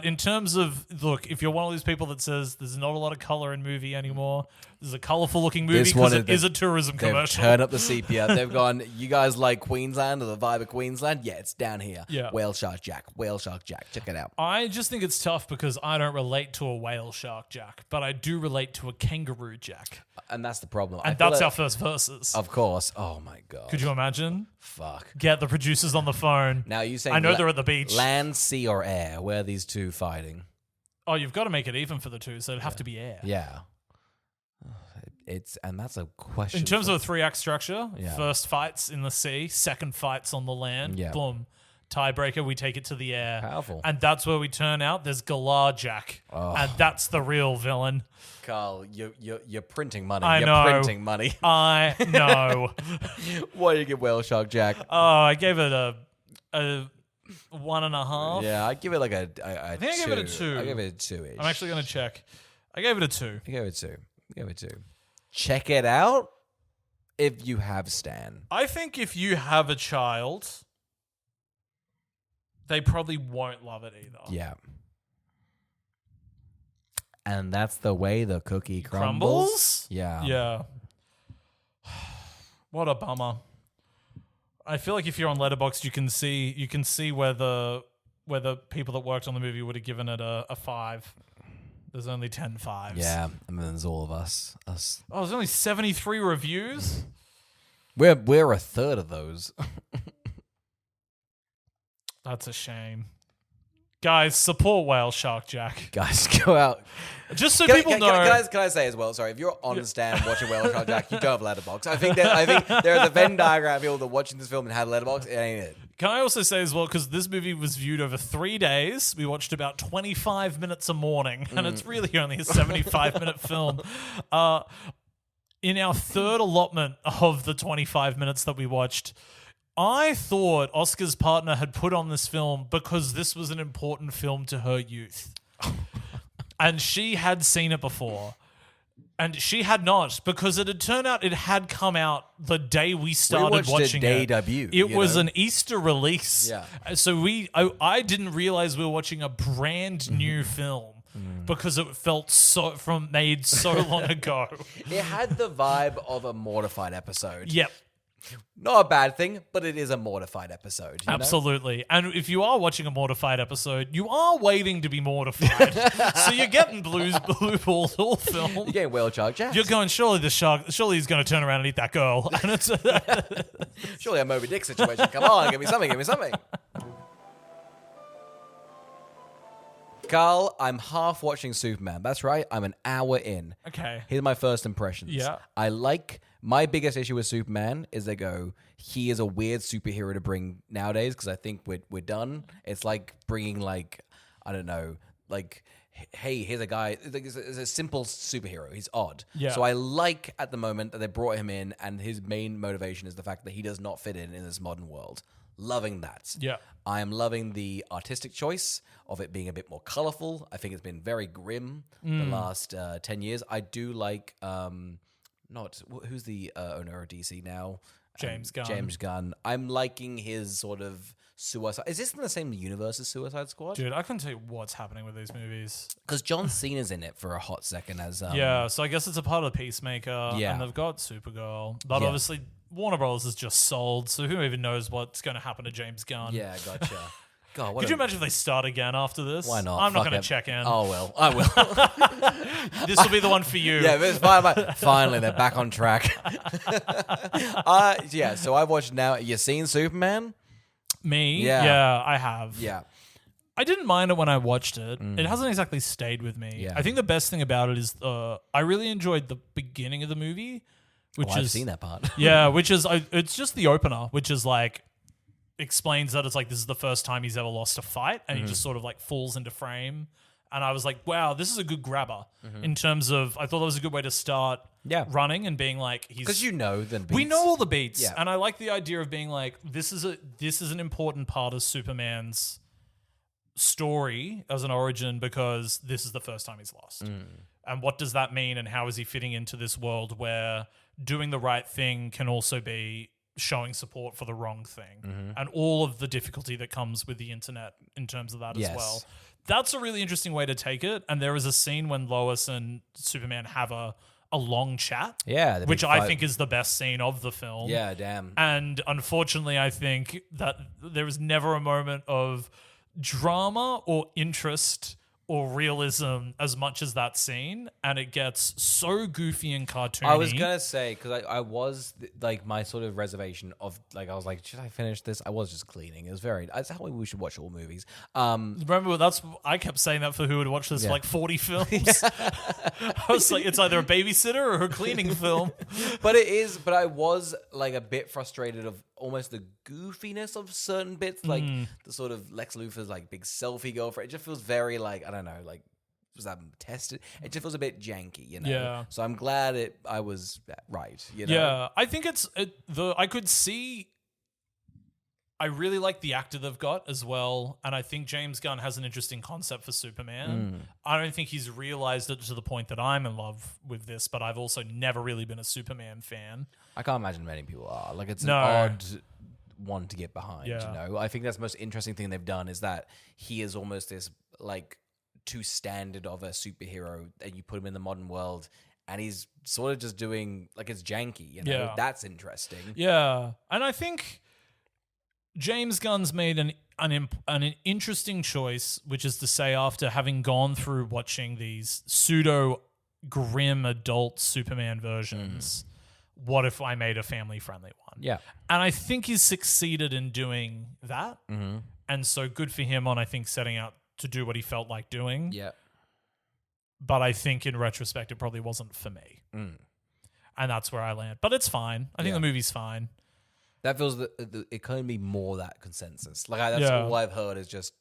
in terms of, look, if you're one of these people that says there's not a lot of color in movie anymore, this is a colorful looking movie because it is a tourism commercial. They've turned up the sepia. They've gone, you guys like Queensland or the vibe of Queensland? Yeah, it's down here. Yeah. Whale Shark Jack. Whale Shark Jack. Check it out. I just think it's tough because I don't relate to a whale shark jack, but I do relate to a kangaroo jack. And that's the problem. And that's our first versus. Of course. Oh my God. Could you imagine? Fuck. Get the producers on the phone. Now you saying I know they're at the beach. Land, sea, or air? Where are these two fighting? Oh, you've got to make it even for the two, so it'd have to be air. Yeah. And that's a question. In terms of a 3-act structure, first fights in the sea, second fights on the land, boom. Tiebreaker, we take it to the air. Powerful. And that's where we turn out there's Galar Jack. Oh. And that's the real villain. Carl, you're printing money. I You're know. printing money. I know. What do you give Whale Shark Jack? Oh, I gave it a 1.5. Yeah, I give it like a I think I gave it a 2. I give it a 2-ish. I'm actually going to check. I gave it a 2. I gave it 2. Check it out if you have Stan. I think if you have a child, they probably won't love it either. Yeah. And that's the way the cookie crumbles? Yeah. Yeah. What a bummer. I feel like if you're on Letterboxd, you can see where the people that worked on the movie would have given it a 5. There's only 10 5s. Yeah, and then there's all of us. Oh, there's only 73 reviews? We're a third of those. That's a shame. Guys, support Whale Shark Jack. Guys, go out. Just so people know. Can I say as well, sorry, if you're on Stan watching Whale Shark Jack, you don't have Letterboxd. I think there's a Venn diagram of people that are watching this film and have Letterboxd. It ain't it. Can I also say as well, because this movie was viewed over 3 days, we watched about 25 minutes a morning, and it's really only a 75-minute film. In our third allotment of the 25 minutes that we watched, I thought Oscar's partner had put on this film because this was an important film to her youth. And she had seen it before. And she had not, because it had turned out it had come out the day we started watching it. Debut. It was an Easter release. Yeah. So I didn't realize we were watching a brand new film because it felt made so long ago. It had the vibe of a mortified episode. Yep. Not a bad thing, but it is a mortified episode. You know? Absolutely. And if you are watching a mortified episode, you are waiting to be mortified. So you're getting blue balls all film. You're getting Whale Shark Jack. You're going, surely he's going to turn around and eat that girl. And it's surely a Moby Dick situation. Come on, give me something. Carl, I'm half watching Superman. That's right, I'm an hour in. Okay. Here's my first impressions. Yeah. My biggest issue with Superman is they go, he is a weird superhero to bring nowadays because I think we're done. It's like bringing I don't know, hey, here's a guy. It's a simple superhero. He's odd. Yeah. So I like at the moment that they brought him in and his main motivation is the fact that he does not fit in this modern world. Loving that. Yeah. I am loving the artistic choice of it being a bit more colorful. I think it's been very grim the last 10 years. I do like... who's the owner of DC now? James Gunn. James Gunn. I'm liking his sort of Suicide... Is this in the same universe as Suicide Squad? Dude, I couldn't tell you what's happening with these movies. Because John Cena's in it for a hot second as... yeah, so I guess it's a part of Peacemaker. Yeah. And they've got Supergirl. But obviously, Warner Bros. Is just sold, so who even knows what's going to happen to James Gunn. Yeah, gotcha. God, Could you imagine if they start again after this? Why not? I'm not Fuck going it. to check in. Oh, well. I will. This will be the one for you. Yeah, it's finally, they're back on track. Yeah, so I've watched now. You seen Superman? Me? Yeah. I have. Yeah. I didn't mind it when I watched it. It hasn't exactly stayed with me. Yeah. I think the best thing about it is I really enjoyed the beginning of the movie, which is I've seen that part. yeah, which is it's just the opener, which is explains that it's this is the first time he's ever lost a fight, and he just sort of falls into frame. And I was like, wow, this is a good grabber in terms of, I thought that was a good way to start running and being he's... Because you know the beats. We know all the beats. Yeah. And I like the idea of being this is an important part of Superman's story as an origin because this is the first time he's lost. And what does that mean, and how is he fitting into this world where doing the right thing can also be showing support for the wrong thing, and all of the difficulty that comes with the internet in terms of that as well. That's a really interesting way to take it. And there is a scene when Lois and Superman have a long chat, which I think is the best scene of the film. Yeah, damn. And unfortunately, I think that there is never a moment of drama or interest or realism as much as that scene, and it gets so goofy and cartoony. I was gonna say, because I was my sort of reservation of I was like, should I finish this? I was just cleaning. It was that's how we should watch all movies. Remember, I kept saying that for who would watch this 40 films. I was like, it's either a babysitter or a cleaning film. But I was a bit frustrated of almost the goofiness of certain bits, the sort of Lex Luthor's big selfie girlfriend. It just feels very I don't know, was that tested? It just feels a bit janky, you know. Yeah. So I'm glad I was right, you know. Yeah, I think I I really like the actor they've got as well, and I think James Gunn has an interesting concept for Superman. I don't think he's realized it to the point that I'm in love with this, but I've also never really been a Superman fan. I can't imagine many people are. Like, it's No. an odd one to get behind, Yeah. you know? I think that's the most interesting thing they've done is that he is almost this, like, too standard of a superhero, and you put him in the modern world, and he's sort of just doing, like, it's janky, you know? Yeah. That's interesting. Yeah, and I think James Gunn's made an interesting choice, which is to say, after having gone through watching these pseudo grim adult Superman versions, what if I made a family friendly one? Yeah. And I think he's succeeded in doing that. And so good for him on, I think, setting out to do what he felt like doing. Yeah. But I think in retrospect, it probably wasn't for me. And that's where I land. But it's fine. I think the movie's fine. That feels that it couldn't be more that consensus. Like, that's all I've heard is just,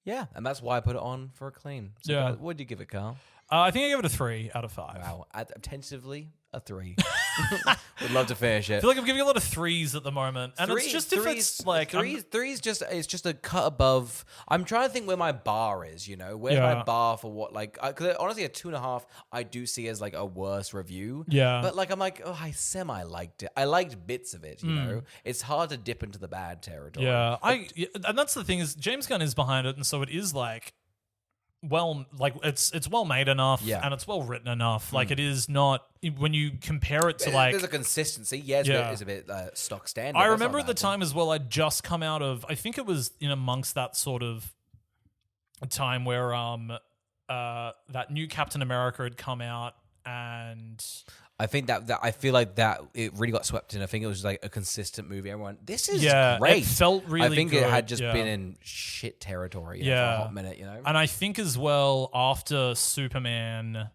and that's why I put it on for acclaim. So Yeah. what did you give it, Carl? I think I give it a 3 out of 5. Wow. Tentatively, a 3. Would love to finish it. I feel like I'm giving a lot of 3s at the moment, and it's just if it's like three's just it's just a cut above. I'm trying to think where my bar is. You know, where's my bar for what? Like, because honestly, a 2.5 I do see as like a worse review. Yeah, but like I'm like, oh, I semi liked it. I liked bits of it. You know, it's hard to dip into the bad territory. Yeah, and that's the thing is James Gunn is behind it, and so it is like. Well, like it's well made enough, and it's well written enough. Like it is not when you compare it to like there's a consistency. It's a bit stock standard. I remember at the time as well. I'd just come out of. I think it was in amongst that sort of time where that new Captain America had come out, and I think that I feel like that it really got swept in. I think it was like a consistent movie. Everyone, this is great. It felt really. I think good. it had just been in shit territory for a hot minute, you know. And I think as well after Superman,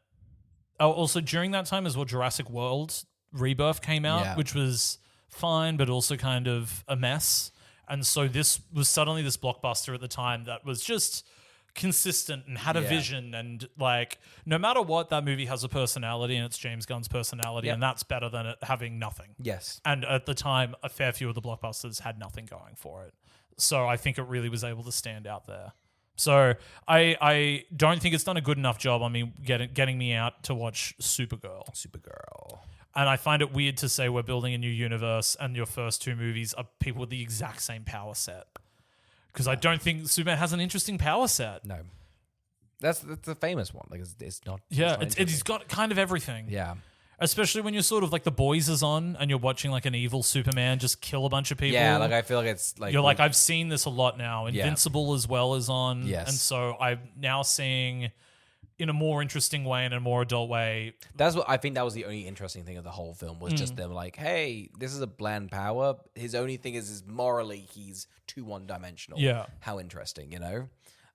also during that time as well, Jurassic World Rebirth came out, which was fine, but also kind of a mess. And so this was suddenly this blockbuster at the time that was just consistent and had a vision, and like no matter what, that movie has a personality, and it's James Gunn's personality, and that's better than it having nothing. Yes. And at the time, a fair few of the blockbusters had nothing going for it. So I think it really was able to stand out there. So I don't think it's done a good enough job on me getting me out to watch Supergirl. And I find it weird to say we're building a new universe and your first 2 movies are people with the exact same power set. Because I don't think Superman has an interesting power set. No. That's the famous one. Like it's not. Yeah, it's got kind of everything. Yeah. Especially when you're sort of like The Boys is on and you're watching like an evil Superman just kill a bunch of people. Yeah, like I feel like it's like... You're like, I've seen this a lot now. Invincible as well is on. Yes. And so I'm now seeing in a more interesting way and a more adult way. That's what I think that was the only interesting thing of the whole film was just them like, hey, this is a bland power. His only thing is morally he's too one-dimensional. Yeah. How interesting, you know?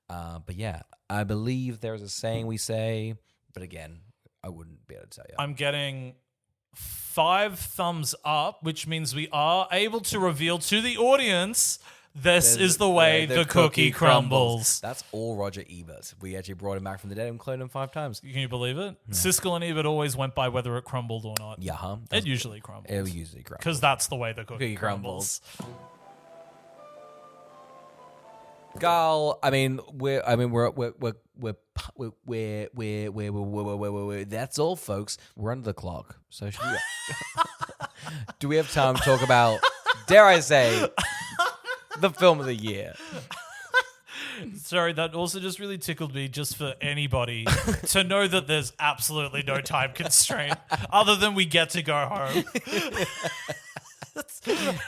But yeah, I believe there's a saying we say, but again, I wouldn't be able to tell you. I'm getting 5 thumbs up, which means we are able to reveal to the audience this is the way the cookie crumbles. That's all Roger Ebert. We actually brought him back from the dead and cloned him 5 times. Can you believe it? Yeah. Siskel and Ebert always went by whether it crumbled or not. Yeah, huh? It usually crumbles. It usually crumbles. Because that's the way the cookie crumbles. Carl, that's all, folks. We're under the clock. So should we, do we have time to talk about, dare I say, the film of the year? Sorry, that also just really tickled me just for anybody to know that there's absolutely no time constraint other than we get to go home.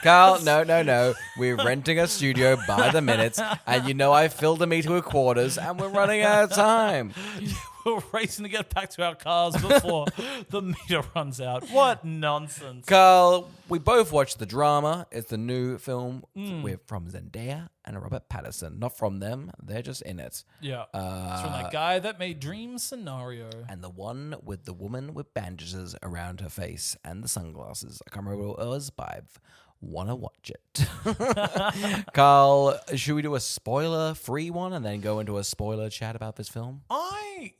Carl, no. We're renting a studio by the minute, and you know I filled the meter with quarters, and we're running out of time. We're racing to get back to our cars before the meter runs out. What nonsense. Carl, we both watched The Drama. It's the new film from Zendaya and Robert Pattinson. Not from them. They're just in it. Yeah. It's from that guy that made Dream Scenario. And the one with the woman with bandages around her face and the sunglasses. I can't remember what it was, but I want to watch it. Carl, should we do a spoiler-free one and then go into a spoiler chat about this film? I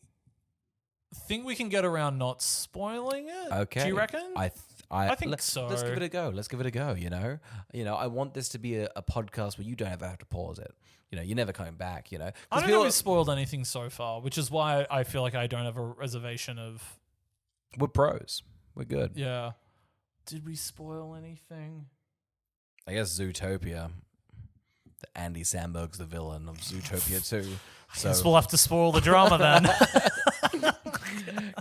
think we can get around not spoiling it. Okay. Do you reckon? I think so. Let's give it a go. Let's give it a go. I want this to be a podcast where you don't ever have to pause it. You're never coming back. I don't think we've spoiled anything so far, which is why I feel like I don't have a reservation of. We're pros. We're good. Yeah. Did we spoil anything? I guess Zootopia. Andy Samberg's the villain of Zootopia too. So I guess we'll have to spoil the drama then.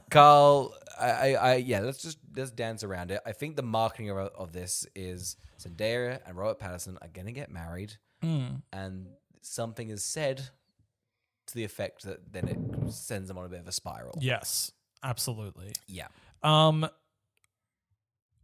Carl, let's dance around it. I think the marketing of this is Zendaya and Robert Pattinson are going to get married, and something is said to the effect that then it sends them on a bit of a spiral. Yes, absolutely. Yeah.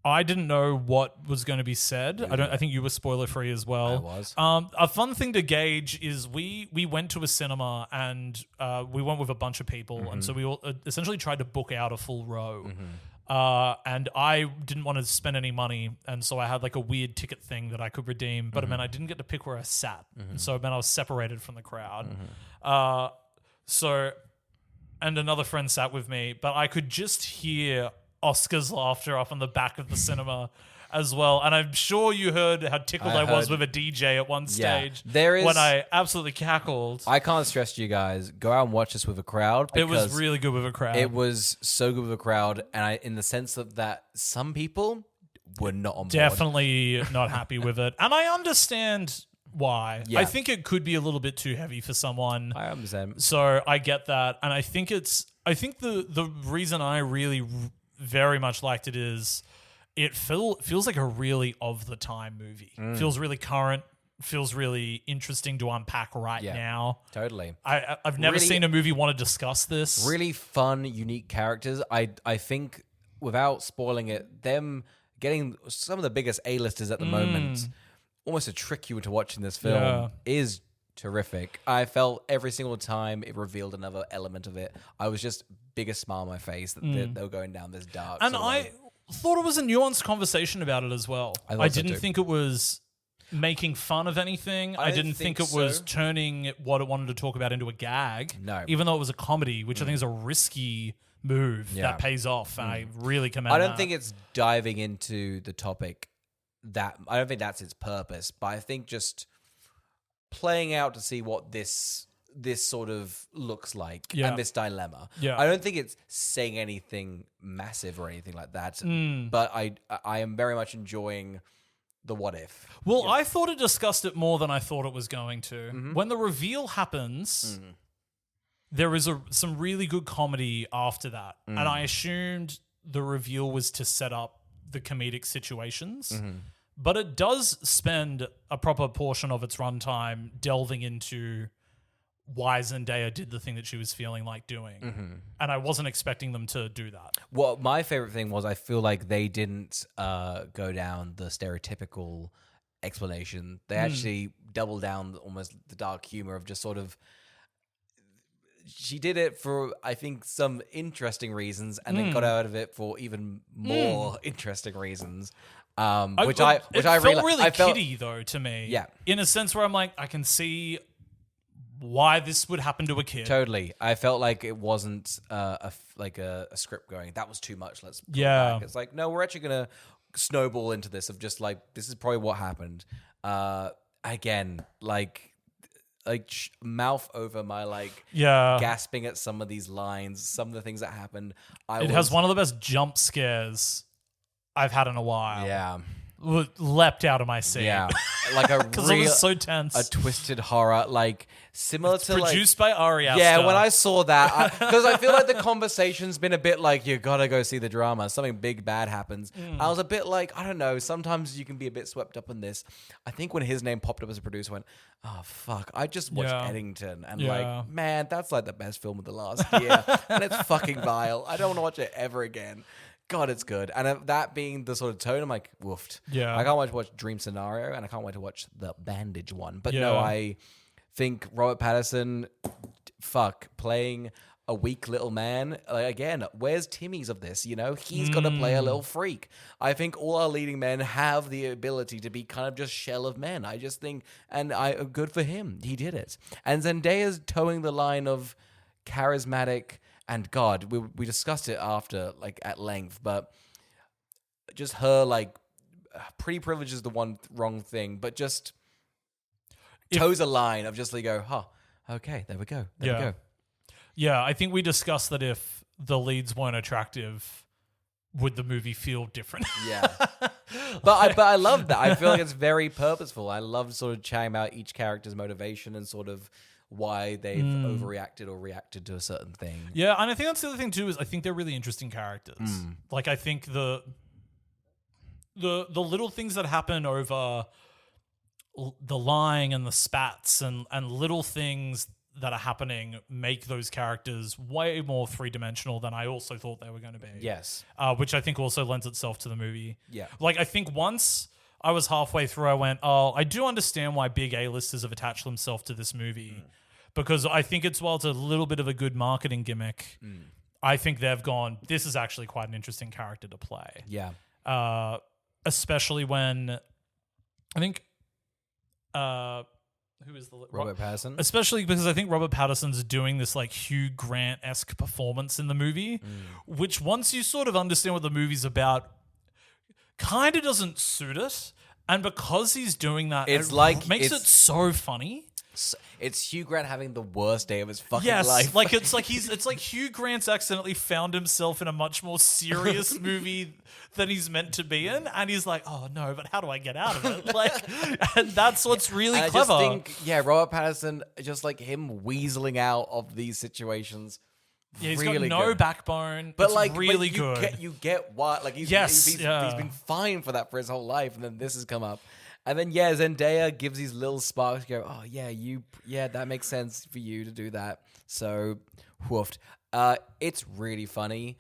I didn't know what was going to be said. I think you were spoiler free as well. I was. A fun thing to gauge is we went to a cinema and we went with a bunch of people, and so we all essentially tried to book out a full row. And I didn't want to spend any money, and so I had like a weird ticket thing that I could redeem, but it meant I didn't get to pick where I sat, and so it meant I was separated from the crowd. And another friend sat with me, but I could just hear Oscar's laughter up on the back of the cinema as well. And I'm sure you heard how tickled I was with a DJ at one stage when I absolutely cackled. I can't stress to you guys, go out and watch this with a crowd. It was really good with a crowd. It was so good with a crowd. And in the sense of that some people were not on board. Definitely not happy with it. And I understand why. Yeah. I think it could be a little bit too heavy for someone. I understand. So I get that. And I think the reason I really very much liked it is it feels like a really of the time movie. Feels really current, feels really interesting to unpack now. Totally. I've never seen a movie want to discuss this. Really fun, unique characters. I think without spoiling it, them getting some of the biggest A-listers at the moment, almost to trick you into watching this film is terrific. I felt every single time it revealed another element of it, I was just biggest smile on my face that they were going down this dark. And I thought it was a nuanced conversation about it as well. I didn't think it was making fun of anything. I didn't think it was turning what it wanted to talk about into a gag. No. Even though it was a comedy, which I think is a risky move that pays off. And I really commend that. I don't think it's diving into the topic I don't think that's its purpose, but I think just playing out to see what this sort of looks like and this dilemma. Yeah. I don't think it's saying anything massive or anything like that, but I am very much enjoying the what if. Well, I thought it discussed it more than I thought it was going to. When the reveal happens, there is some really good comedy after that, and I assumed the reveal was to set up the comedic situations. But it does spend a proper portion of its runtime delving into why Zendaya did the thing that she was feeling like doing. And I wasn't expecting them to do that. Well, my favorite thing was I feel like they didn't go down the stereotypical explanation. They actually doubled down almost the dark humor of just sort of, she did it for, I think, some interesting reasons and then got out of it for even more interesting reasons. Which I felt really kiddie though to me. Yeah. In a sense where I'm like, I can see why this would happen to a kid. Totally. I felt like it wasn't a script going, that was too much, let's pull it back. It's like, no, we're actually going to snowball into this of just like, this is probably what happened. Again, mouth over my gasping at some of these lines, some of the things that happened. It has one of the best jump scares I've had in a while. Yeah. Leapt out of my seat. Yeah. Like a because it was so tense. A twisted horror, similar to produced by Ari Aster. Yeah, when I saw that, because I feel like the conversation's been a bit like, you gotta go see the drama. Something big bad happens. I was a bit like, I don't know, sometimes you can be a bit swept up in this. I think when his name popped up as a producer, I went, oh, fuck, I just watched Eddington. And man, that's like the best film of the last year. And it's fucking vile. I don't want to watch it ever again. God, it's good. And that being the sort of tone, I'm like, woofed. Yeah. I can't wait to watch Dream Scenario, and I can't wait to watch the Bandage one. But no, I think Robert Pattinson, playing a weak little man. Again, where's Timmy's of this? He's got to play a little freak. I think all our leading men have the ability to be kind of just shell of men. I just think, and good for him. He did it. And Zendaya's towing the line of charismatic. And God, we discussed it after, at length, but just her like pretty privilege is the one wrong thing, but just toes a line of just like go, okay, there we go. There we go. Yeah, I think we discussed that if the leads weren't attractive, would the movie feel different? Yeah. But I love that. I feel like it's very purposeful. I love sort of chatting about each character's motivation and sort of why they've overreacted or reacted to a certain thing. Yeah, and I think that's the other thing too, is I think they're really interesting characters. Like, I think the little things that happen over the lying and the spats and little things that are happening make those characters way more three-dimensional than I also thought they were going to be. Yes. Which I think also lends itself to the movie. Yeah. Like, I think once I was halfway through, I went, I do understand why big A-listers have attached themselves to this movie. Because I think it's a little bit of a good marketing gimmick, I think they've gone, this is actually quite an interesting character to play. Yeah. Especially when, I think... who is the Robert Pattinson? Especially because I think Robert Pattinson's doing this like Hugh Grant-esque performance in the movie, which once you sort of understand what the movie's about, kind of doesn't suit it. And because he's doing that, it makes it so funny. It's Hugh Grant having the worst day of his fucking life. Like it's like Hugh Grant's accidentally found himself in a much more serious movie than he's meant to be in, and he's like, oh no, but how do I get out of it? Like, and that's what's really clever. I just think, Robert Pattinson, just like him weaseling out of these situations. Yeah, he's really got no good. backbone. But it's like, really but good. You get why, like he's been fine for that for his whole life, and then this has come up. And then, Zendaya gives these little sparks. You go, that makes sense for you to do that. So, whoofed. It's really funny.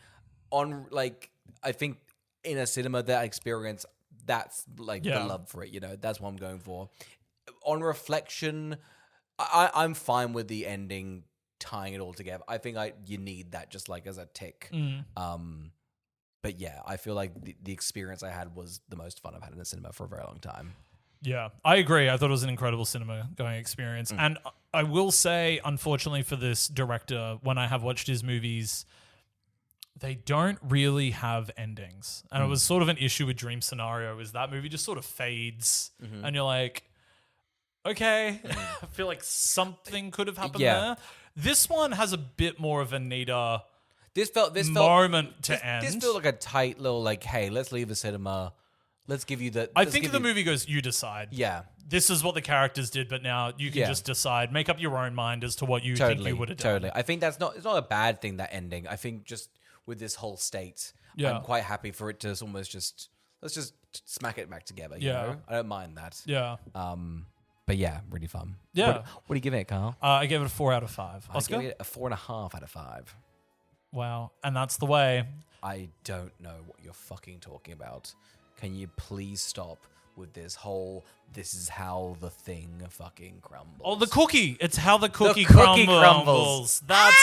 I think in a cinema, that experience, that's like the love for it. That's what I'm going for. On reflection, I'm fine with the ending, tying it all together. I think you need that just like as a tick. But yeah, I feel like the experience I had was the most fun I've had in the cinema for a very long time. Yeah, I agree. I thought it was an incredible cinema-going experience. And I will say, unfortunately for this director, when I have watched his movies, they don't really have endings. And it was sort of an issue with Dream Scenario, is that movie just sort of fades. And you're like, okay, I feel like something could have happened there. This one has a bit more of a neater moment to end. This felt like a tight little, like, hey, let's leave the cinema. Let's give you the... I think the movie goes, you decide. Yeah. This is what the characters did, but now you can just decide. Make up your own mind as to what you think you would have done. Totally. I think it's not a bad thing, that ending. I think just with this whole state, I'm quite happy for it to almost just... Let's just smack it back together, you know? I don't mind that. Yeah. But yeah, really fun. Yeah. What do you give it, Carl? I gave it a 4 out of 5. Oscar? I gave it a 4.5 out of 5. Wow. And that's the way. I don't know what you're fucking talking about. Can you please stop with this whole, this is how the thing fucking crumbles? Oh, the cookie. It's how the cookie crumbles. That's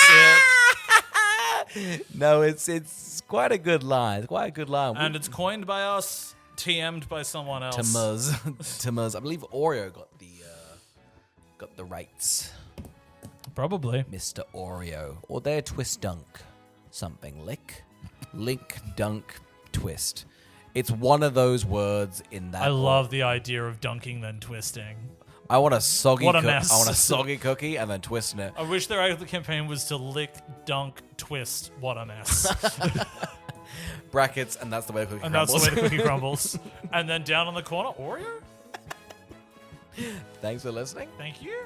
it. No, it's quite a good line. It's quite a good line. And it's coined by us, TM'd by someone else. Timuz. I believe Oreo got the rights. Probably. Mr. Oreo. Or their twist dunk. Something. Link, dunk, twist. It's one of those words in that. I love the idea of dunking then twisting. I want a soggy mess. I want a soggy cookie and then twisting it. I wish their ad campaign was to lick, dunk, twist. What a mess. Brackets, and that's the way the cookie crumbles. And that's the way the cookie crumbles. And then down on the corner, Oreo? Thanks for listening. Thank you.